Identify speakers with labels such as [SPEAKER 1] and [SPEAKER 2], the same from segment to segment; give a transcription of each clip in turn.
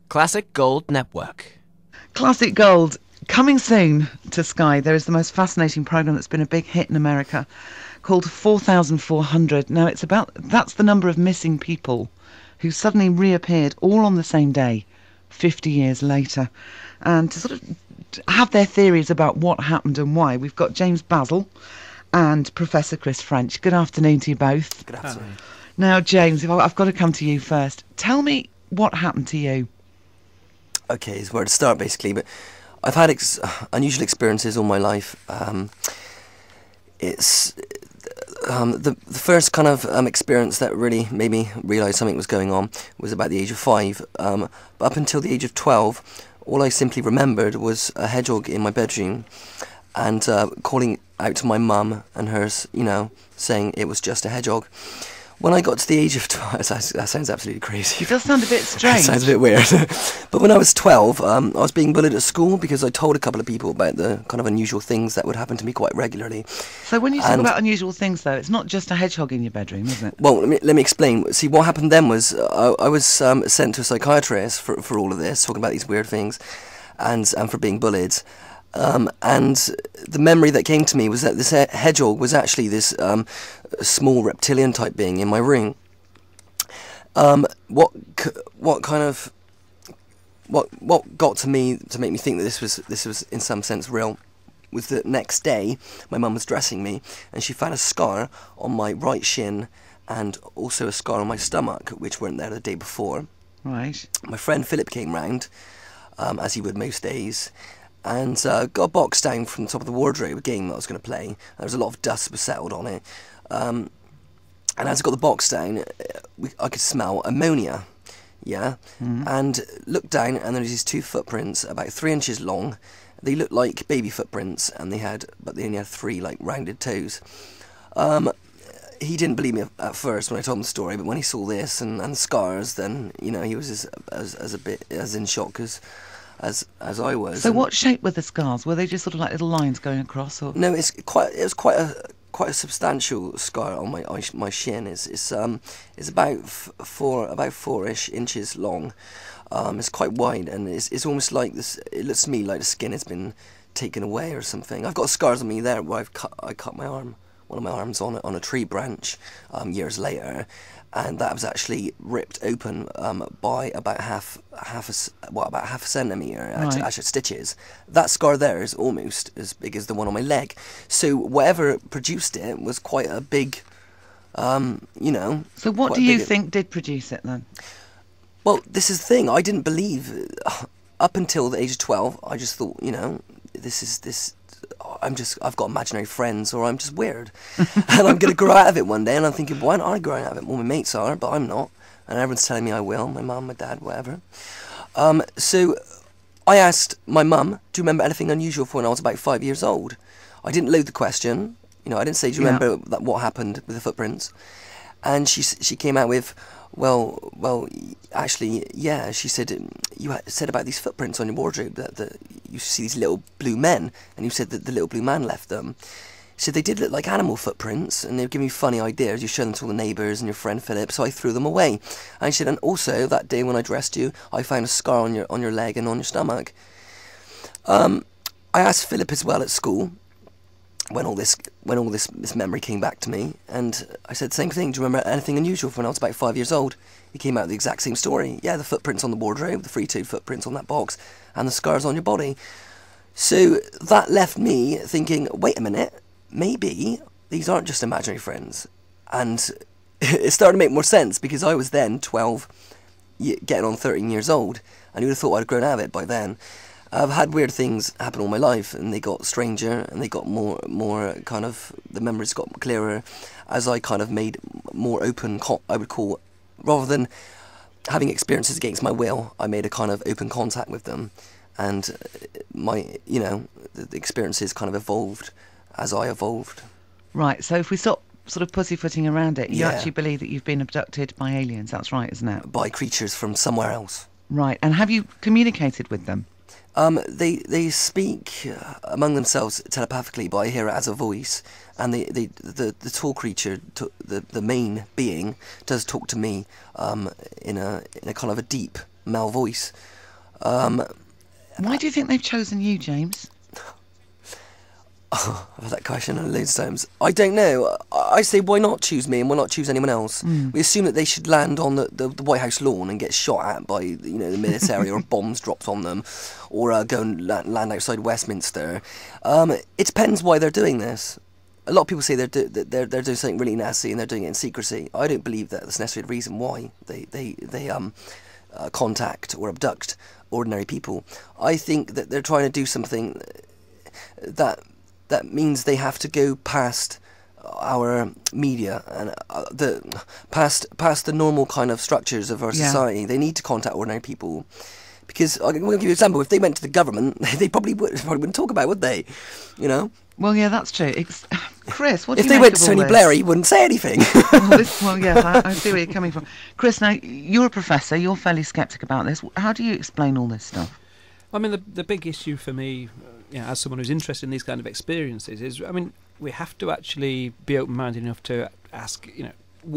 [SPEAKER 1] Classic Gold Network.
[SPEAKER 2] Classic Gold. Coming soon to Sky, there is the most fascinating programme that's been a big hit in America called 4,400. Now, that's the number of missing people who suddenly reappeared all on the same day, 50 years later. And to sort of have their theories about what happened and why, we've got James Basil and Professor Chris French. Good afternoon to you both.
[SPEAKER 3] Good afternoon.
[SPEAKER 2] Now, James, I've got to come to you first. Tell me what happened to you.
[SPEAKER 3] Okay, is where to start basically, but I've had unusual experiences all my life. It's the first kind of experience that really made me realise something was going on was about the age of 5. But up until the age of 12, all I simply remembered was a hedgehog in my bedroom and calling out to my mum and hers, saying it was just a hedgehog. When I got to the age of 12, that sounds absolutely crazy.
[SPEAKER 2] It does sound a bit strange.
[SPEAKER 3] It sounds a bit weird. But when I was 12, I was being bullied at school because I told a couple of people about the kind of unusual things that would happen to me quite regularly.
[SPEAKER 2] So when you talk about unusual things, though, it's not just a hedgehog in your bedroom, is it?
[SPEAKER 3] Well, let me explain. See, what happened then was I was sent to a psychiatrist for all of this, talking about these weird things, and for being bullied. And the memory that came to me was that this hedgehog was actually this small reptilian type being in my room. What got to me to make me think that this was in some sense real was the next day my mum was dressing me and she found a scar on my right shin and also a scar on my stomach which weren't there the day before.
[SPEAKER 2] Right. My
[SPEAKER 3] friend Philip came round, as he would most days, and got a box down from the top of the wardrobe, a game that I was going to play. There was a lot of dust was settled on it. And as I got the box down, I could smell ammonia, and looked down, and there was these 2 footprints, about 3 inches long. They looked like baby footprints, and they only had 3 like rounded toes. He didn't believe me at first when I told him the story, but when he saw this and the scars, then he was as a bit as in shock as I was.
[SPEAKER 2] So what shape were the scars? Were they just sort of like little lines going across, or?
[SPEAKER 3] No, it was quite a substantial scar on my shin. It's about 4-ish inches long. It's quite wide, and it's almost like this. It looks to me like the skin has been taken away or something. I've got scars on me there where I cut my arm, one of my arms on a tree branch years later. And that was actually ripped open by about half a centimetre,
[SPEAKER 2] right.
[SPEAKER 3] Actually stitches. That scar there is almost as big as the one on my leg. So whatever produced it was quite a big,
[SPEAKER 2] So what do you think did produce it then?
[SPEAKER 3] Well, this is the thing. I didn't believe, up until the age of 12, I just thought, I've got imaginary friends, or I'm just weird, and I'm going to grow out of it one day. And I'm thinking, why aren't I growing out of it? Well, my mates are, but I'm not, and everyone's telling me I will. My mum, my dad, whatever. So I asked my mum, "Do you remember anything unusual from when I was about 5 years old?" I didn't load the question. I didn't say, "Do you remember what happened with the footprints?" And she came out with, Well, actually, yeah. She said, you said about these footprints on your wardrobe that you see these little blue men, and you said that the little blue man left them. She said they did look like animal footprints, and they were giving me funny ideas. You showed them to all the neighbours and your friend Philip, so I threw them away. And she said, and also that day when I dressed you, I found a scar on your leg and on your stomach. I asked Philip as well at school, when all this memory came back to me, and I said the same thing. Do you remember anything unusual from when I was about 5 years old? He came out with the exact same story. Yeah, the footprints on the wardrobe, the 3-2 footprints on that box, and the scars on your body. So that left me thinking, wait a minute, maybe these aren't just imaginary friends. And it started to make more sense, because I was then 12, getting on 13 years old, and you would have thought I'd have grown out of it by then. I've had weird things happen all my life, and they got stranger, and they got more kind of, the memories got clearer as I kind of made more open, I would call, rather than having experiences against my will, I made a kind of open contact with them, and the experiences kind of evolved as I evolved.
[SPEAKER 2] Right, so if we stop sort of pussyfooting around it, you actually believe that you've been abducted by aliens, that's right, isn't it?
[SPEAKER 3] By creatures from somewhere else.
[SPEAKER 2] Right, and have you communicated with them?
[SPEAKER 3] They speak among themselves telepathically, but I hear it as a voice. And the tall creature, the main being, does talk to me in a kind of a deep male voice.
[SPEAKER 2] Why do you think they've chosen you, James?
[SPEAKER 3] I've had that question loads of times. I don't know. I say, why not choose me and why not choose anyone else? We assume that they should land on the White House lawn and get shot at by the military or bombs dropped on them, or go and land outside Westminster. It depends why they're doing this. A lot of people say they're doing something really nasty and they're doing it in secrecy. I don't believe that that's necessarily the reason why they contact or abduct ordinary people. I think that they're trying to do something that means they have to go past our media and past the normal kind of structures of our society. They need to contact ordinary people. Because, I'm going to give you an example, if they went to the government, they probably wouldn't talk about it, would they?
[SPEAKER 2] Well, yeah, that's true. Chris, what do
[SPEAKER 3] if
[SPEAKER 2] you
[SPEAKER 3] they
[SPEAKER 2] make
[SPEAKER 3] went
[SPEAKER 2] of
[SPEAKER 3] to
[SPEAKER 2] all
[SPEAKER 3] Tony
[SPEAKER 2] this?
[SPEAKER 3] Blair, he wouldn't say anything.
[SPEAKER 2] Well, yes, I see where you're coming from. Chris, now, you're a professor, you're fairly sceptic about this. How do you explain all this stuff?
[SPEAKER 4] I mean, the big issue for me, as someone who's interested in these kind of experiences, is, we have to actually be open-minded enough to ask,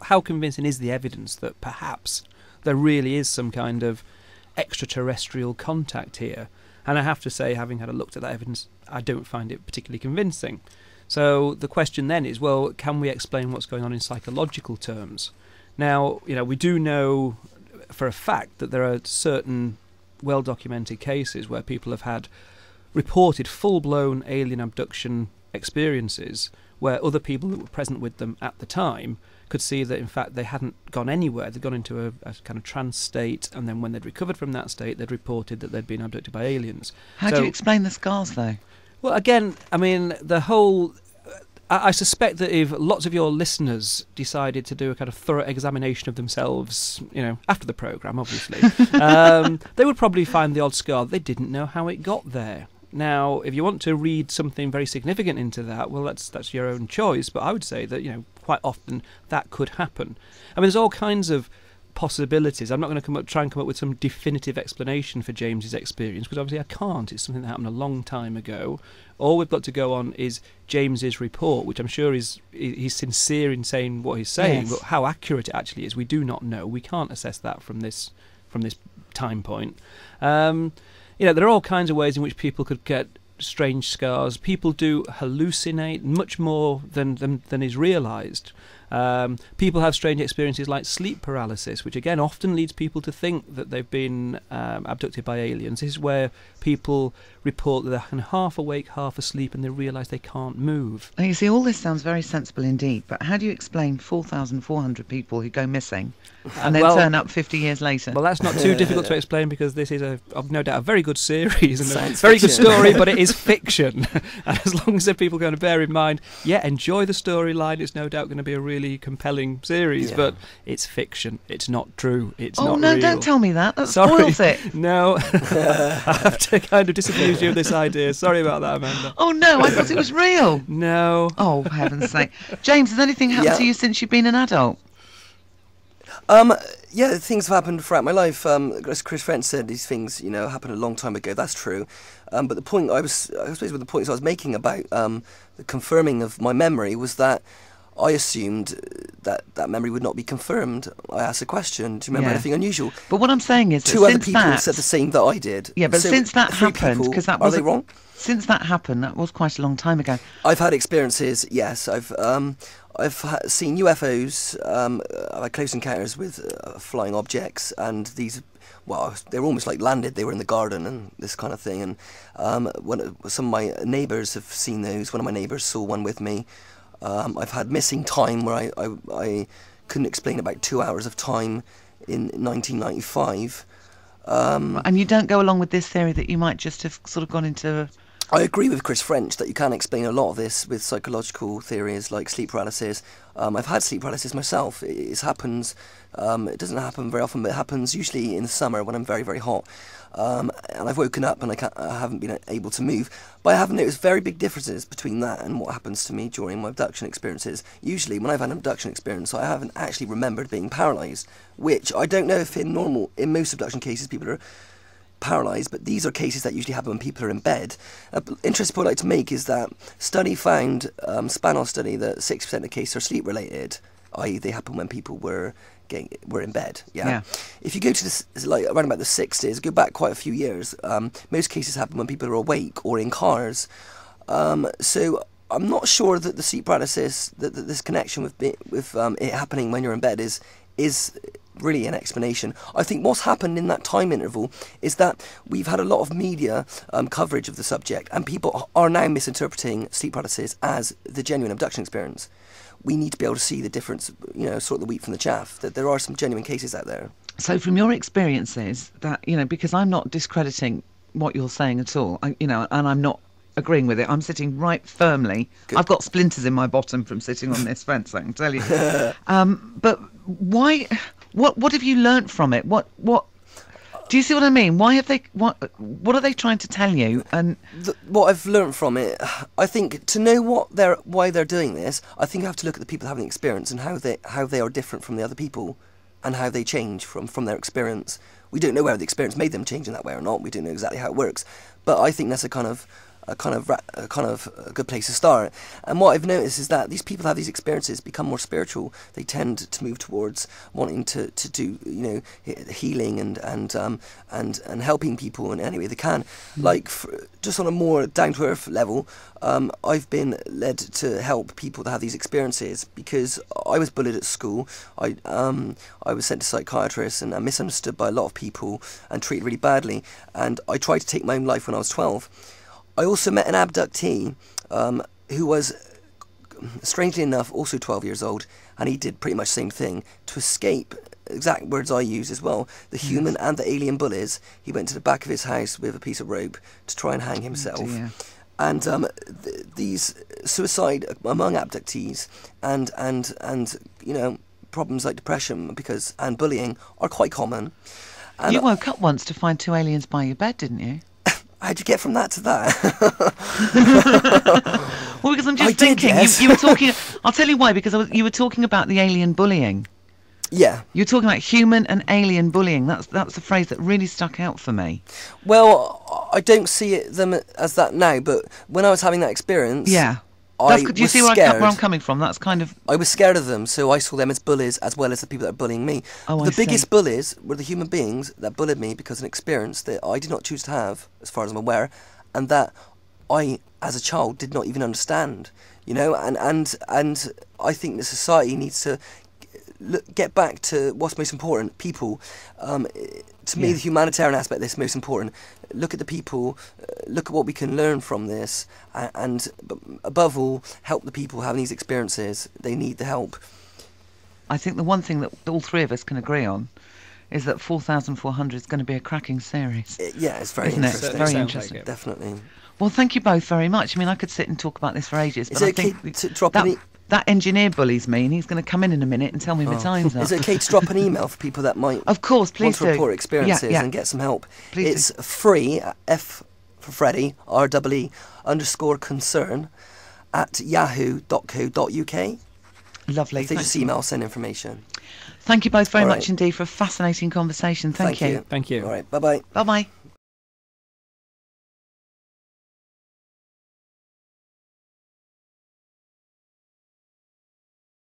[SPEAKER 4] how convincing is the evidence that perhaps there really is some kind of extraterrestrial contact here? And I have to say, having had a look at that evidence, I don't find it particularly convincing. So the question then is, well, can we explain what's going on in psychological terms? Now, we do know for a fact that there are certain well-documented cases where people have had reported full-blown alien abduction experiences where other people that were present with them at the time could see that, in fact, they hadn't gone anywhere. They'd gone into a kind of trance state, and then when they'd recovered from that state, they'd reported that they'd been abducted by aliens.
[SPEAKER 2] How do you explain the scars, though?
[SPEAKER 4] Well, again, the whole... I suspect that if lots of your listeners decided to do a kind of thorough examination of themselves, after the programme, obviously, they would probably find the odd scar. They didn't know how it got there. Now, if you want to read something very significant into that, well, that's your own choice. But I would say that, quite often that could happen. There's all kinds of possibilities. I'm not going to try and come up with some definitive explanation for James's experience, because obviously I can't. It's something that happened a long time ago. All we've got to go on is James's report, which I'm sure he's sincere in saying what he's saying, but how accurate it actually is, we do not know. We can't assess that from this time point. There are all kinds of ways in which people could get strange scars. People do hallucinate much more than is realised. People have strange experiences like sleep paralysis, which again often leads people to think that they've been abducted by aliens. This is where people report that they're kind of half awake, half asleep, and they realise they can't move.
[SPEAKER 2] Now, you see, all this sounds very sensible indeed, but how do you explain 4,400 people who go missing and then turn up 50 years later?
[SPEAKER 4] Well, that's not too difficult to explain, because this is, no doubt, a very good series and a very good story, but it is fiction. And as long as people are going to bear in mind, enjoy the storyline, it's no doubt going to be a really compelling series, but it's fiction. It's not true. It's not real.
[SPEAKER 2] Don't tell me that. That spoils it.
[SPEAKER 4] No. I have to kind of disabuse you of this idea. Sorry about that, Amanda.
[SPEAKER 2] Oh, no, I thought it was real.
[SPEAKER 4] No.
[SPEAKER 2] Oh, heaven's sake. James, has anything happened to you since you've been an adult?
[SPEAKER 3] Things have happened throughout my life. As Chris French said, these things, happened a long time ago. That's true. But the point I suppose the points I was making about the confirming of my memory was that I assumed that memory would not be confirmed. I asked a question, do you remember anything unusual?
[SPEAKER 2] But what I'm saying is,
[SPEAKER 3] two other people said the same that I did.
[SPEAKER 2] Yeah, but
[SPEAKER 3] so
[SPEAKER 2] since that happened, because that was
[SPEAKER 3] they wrong?
[SPEAKER 2] Since that happened, that was quite a long time ago.
[SPEAKER 3] I've had experiences. Yes, I've seen UFOs. I've had close encounters with flying objects, and these. Well, they were almost like landed. They were in the garden and this kind of thing. And some of my neighbours have seen those. One of my neighbours saw one with me. I've had missing time where I couldn't explain about 2 hours of time in 1995.
[SPEAKER 2] And you don't go along with this theory that you might just have sort of gone into...
[SPEAKER 3] I agree with Chris French that you can explain a lot of this with psychological theories like sleep paralysis. I've had sleep paralysis myself. It happens. It doesn't happen very often, but it happens usually in the summer when I'm very, very hot. And I've woken up and I haven't been able to move. But I have noticed very big differences between that and what happens to me during my abduction experiences. Usually, when I've had an abduction experience, I haven't actually remembered being paralysed, which I don't know if in most abduction cases people are paralysed, but these are cases that usually happen when people are in bed. An interesting point I'd like to make is that study found, Spanol study, that 6% of cases are sleep related. i.e. they happen when people were in bed.
[SPEAKER 2] Yeah.
[SPEAKER 3] If you go to this, like around about the 60s, go back quite a few years, most cases happen when people are awake or in cars. So I'm not sure that the sleep paralysis, that this connection with it happening when you're in bed is really an explanation. I think what's happened in that time interval is that we've had a lot of media coverage of the subject, and people are now misinterpreting sleep paralysis as the genuine abduction experience. We need to be able to see the difference, sort the wheat from the chaff, that there are some genuine cases out there.
[SPEAKER 2] So from your experiences, that, because I'm not discrediting what you're saying at all, and I'm not agreeing with it. I'm sitting right firmly.
[SPEAKER 3] Good.
[SPEAKER 2] I've got splinters in my bottom from sitting on this fence, I can tell you. But why? What have you learnt from it? What? Do you see what I mean? Why have they? What are they trying to tell you? And
[SPEAKER 3] what I've learnt from it, I think, to know why they're doing this, I think you have to look at the people having the experience and how they are different from the other people, and how they change from their experience. We don't know whether the experience made them change in that way or not. We don't know exactly how it works, but I think that's a kind of a good place to start. And what I've noticed is that these people have these experiences, become more spiritual. They tend to move towards wanting to do healing and helping people in any way they can. Like just on a more down to earth level, I've been led to help people that have these experiences because I was bullied at school. I was sent to psychiatrists and misunderstood by a lot of people and treated really badly. And I tried to take my own life when I was 12. I also met an abductee who was, strangely enough, also 12 years old, and he did pretty much the same thing. To escape, exact words I use as well, the human and the alien bullies, he went to the back of his house with a piece of rope to try and hang himself. And these suicide among abductees and problems like depression and bullying are quite common. And
[SPEAKER 2] you woke up once to find 2 aliens by your bed, didn't you?
[SPEAKER 3] How'd you get from that to that?
[SPEAKER 2] Well, because I'm just thinking,
[SPEAKER 3] yes.
[SPEAKER 2] you were talking. I'll tell you why. Because you were talking about the alien bullying.
[SPEAKER 3] Yeah.
[SPEAKER 2] You're talking about human and alien bullying. That's a phrase that really stuck out for me.
[SPEAKER 3] Well, I don't see them as that now, but when I was having that experience,
[SPEAKER 2] yeah. Do you see where I'm coming from? That's kind of...
[SPEAKER 3] I was scared of them, so I saw them as bullies as well as the people that are bullying me.
[SPEAKER 2] Oh,
[SPEAKER 3] the biggest bullies were the human beings that bullied me because of an experience that I did not choose to have, as far as I'm aware, and that I, as a child, did not even understand. And I think the society needs to get back to what's most important, people. To me, the humanitarian aspect of this is most important. Look at the people, look at what we can learn from this, and above all, help the people having these experiences. They need the help.
[SPEAKER 2] I think the one thing that all three of us can agree on is that 4,400 is going to be a cracking series.
[SPEAKER 3] Yeah, it's very
[SPEAKER 2] Isn't
[SPEAKER 3] interesting.
[SPEAKER 2] It? Very interesting.
[SPEAKER 4] Like it.
[SPEAKER 3] Definitely.
[SPEAKER 2] Well, thank you both very much. I mean, I could sit and talk about this for ages.
[SPEAKER 3] Is
[SPEAKER 2] but
[SPEAKER 3] it
[SPEAKER 2] I
[SPEAKER 3] okay
[SPEAKER 2] think
[SPEAKER 3] to drop
[SPEAKER 2] that engineer bullies me, and he's going to come in a minute and tell me my time's up.
[SPEAKER 3] Is it okay to drop an email for people that might
[SPEAKER 2] of course, please
[SPEAKER 3] want to report experiences and get some help?
[SPEAKER 2] Please
[SPEAKER 3] it's free, F for Freddy, REE _concern at yahoo.co.uk.
[SPEAKER 2] Lovely.
[SPEAKER 3] If they just email, send information.
[SPEAKER 2] Thank you both very
[SPEAKER 3] All
[SPEAKER 2] much
[SPEAKER 3] right.
[SPEAKER 2] indeed for a fascinating conversation. Thank you.
[SPEAKER 4] Thank you.
[SPEAKER 3] All right, bye-bye.
[SPEAKER 2] Bye-bye.